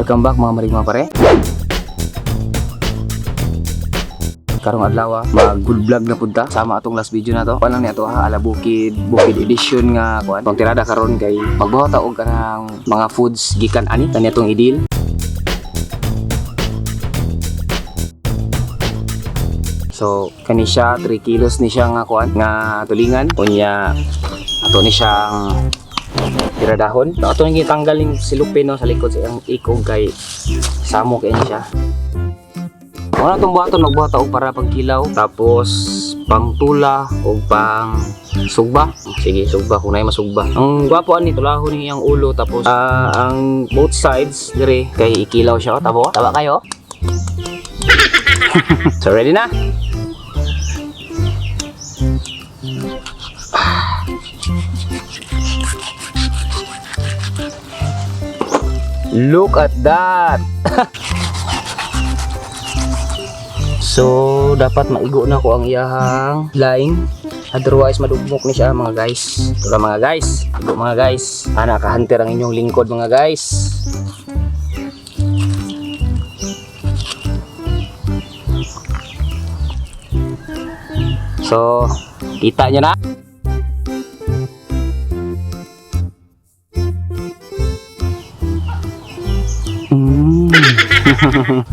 Welcome back mga marig mga pare. Karong adlaw mag good vlog na punta sama atong last video na to. Panang ni ato ala bukid edition nga kuan. Tong tirada karon kay magbuhat og kanang mga foods gikan ani kani atong idil. So kani siya 3 kilos ni siya nga kuan nga tulingan. Unya ato ni siyang tiradahon. Ato nang gitanggal ning silupin no sa likod sa iyang ikog kay samok kay siya. Wala itong buhaton, magbuhat ako para pagkilaw. Tapos, pang tula o pang sugba. Sige, sugba. Kung na yung masugba. Ang gwapo ani, tulahon niya ang ulo. Tapos, ang both sides, dire, kay ikilaw siya. Tabo, taba kayo. So, ready na? Look at that! So, dapat maigo na ko ang iyahang laing. Otherwise, madugmok ni siya mga guys. Ito lang mga guys. Igo mga guys. Nakahunter ang inyong lingkod mga guys. So, kita nyo na.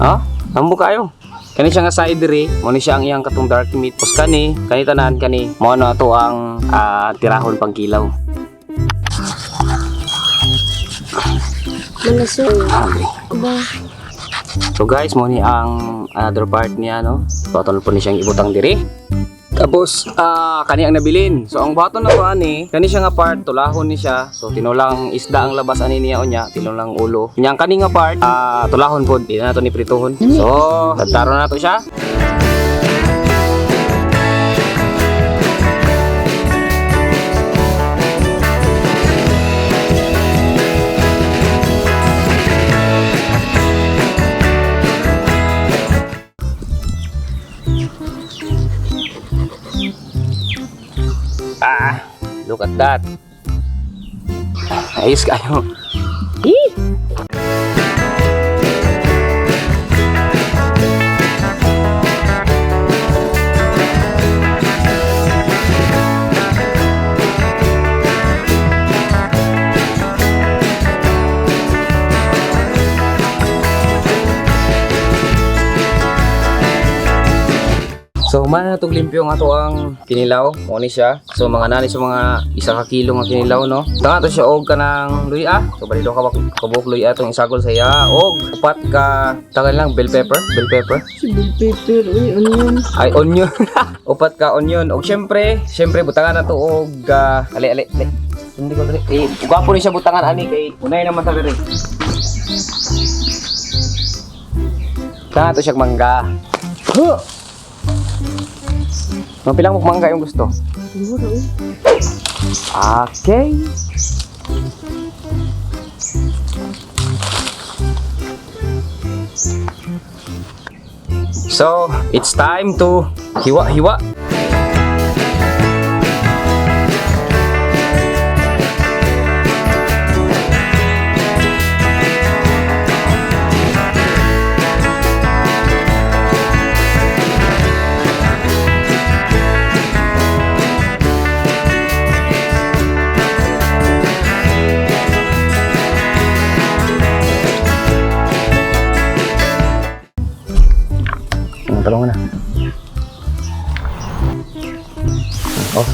Oh, tambo kayo. Kani siya nga side dire, mo ni siya ang iyang katong dark meat. Pus kani tanan kani mo na ato ang tirahon pang kilaw. So guys, mo ni ang another part niya no. So aton po ni siyang ibutang dire. Tapos kani ang nabilin. So ang baton na to ani, kani siya nga part tulahon ni siya. So tinulang isda ang labas ani niya unya, tinulang ulo. Nya kani nga part tulahon pod, di na to ni prituhon. So tadtaro na to siya. Look at that. Ayos kayo. So man na itong limpyo nga to ang kinilaw. Muni siya. So mga nani sa mga 1 kilo nga kinilaw no. Tanga to siya og kanang luya. So balido ka kabuk luya itong isagol sa iya. Og upat ka tagal lang bell pepper. Bell pepper. Onion. Ay onion. Upat ka onion. Og syempre butangan na to og ali. Hindi ko dali. Gwapo ni siya butangan ani kay unay naman ta diri. Tanga to siya mangga. Mapilang mangga yung gusto? Okay. So, it's time to hiwa-hiwa. Talong na. Oh.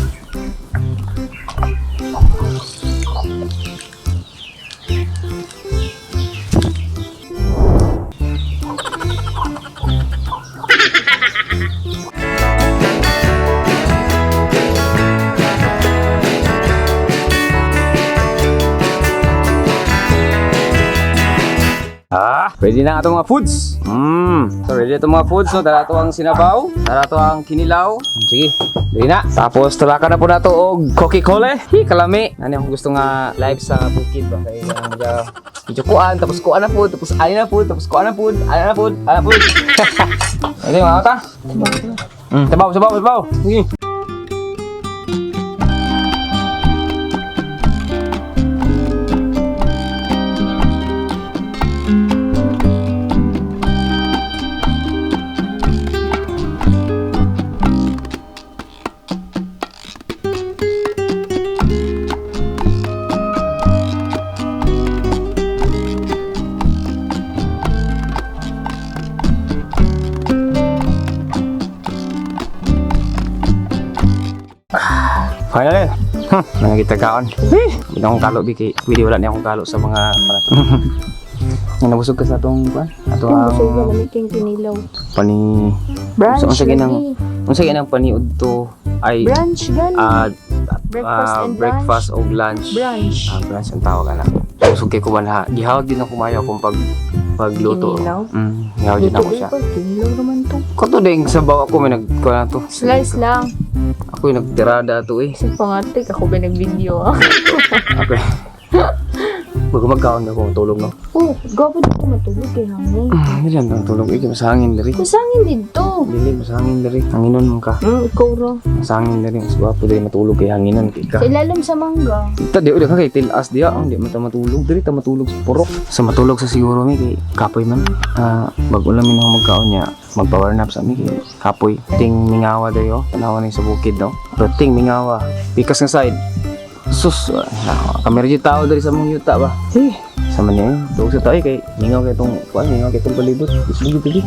Ready na atong mga foods. So ready na itong mga foods no. Dara to ang sinabaw, dara to ang kinilaw. Sige, ready na. Tapos tulakan na po na to og Coca-Cola. Kalami. Ano yung gusto nga live sa bukid ba kay medyo kuan tapos kuan na po, tapos ay na po, tapos kuan na po, ay na po. Ready mga ta? Sabaw. Sige. Ay, mga kita kaon. Hindi akong kalo, Biki. Pwede wala niya akong kalo sa mga palat. Nabusog ka sa atong kuan? Ato Ang gusto ko ang lamig kang kinilaw. pani... Brunch, Unsa lagi. ginang paniud to ay Brunch, gani. Breakfast and breakfast o lunch. Brunch. Brunch ang tawag ana. Busog kay ko banha. Gihawag din ako kumayo kung pagluto. Kinilaw? Gihawag din ako siya. Kinilaw naman to. Kato ding sabaw ako may nagkuha na to. Slice lang. Ako yung nagtirada to eh. Kasi pangatik, ako ba nag-video ah. Okay. Bago magkaon na ko tulog no. Oh, gabod ko matulog kay hangin. Hindi lang ang tulog iki masangin diri. Masangin dito. Dili masangin diri. Hanginon mo ka. Ikaw ra. Masangin diri. Mas gwapo diri matulog kay hanginon kay ka. Sa ilalim sa mangga. Ita di udah kay tilas dia ang di man ta matulog diri ta matulog sa purok. Sa matulog sa siguro mi kay kapoy man. Bago lang min ako magkaon niya. Mag-power nap sa mi kay kapoy. Ting mingawa dayo. Tanawa ni sa bukid no. Pero ting mingawa. Pikas nga side. Sus, kamera di tao dari sa mong yuta ba? Sama niya yun. Tuog sa tao kay mingaw kay itong palibot. Gusto mo gitu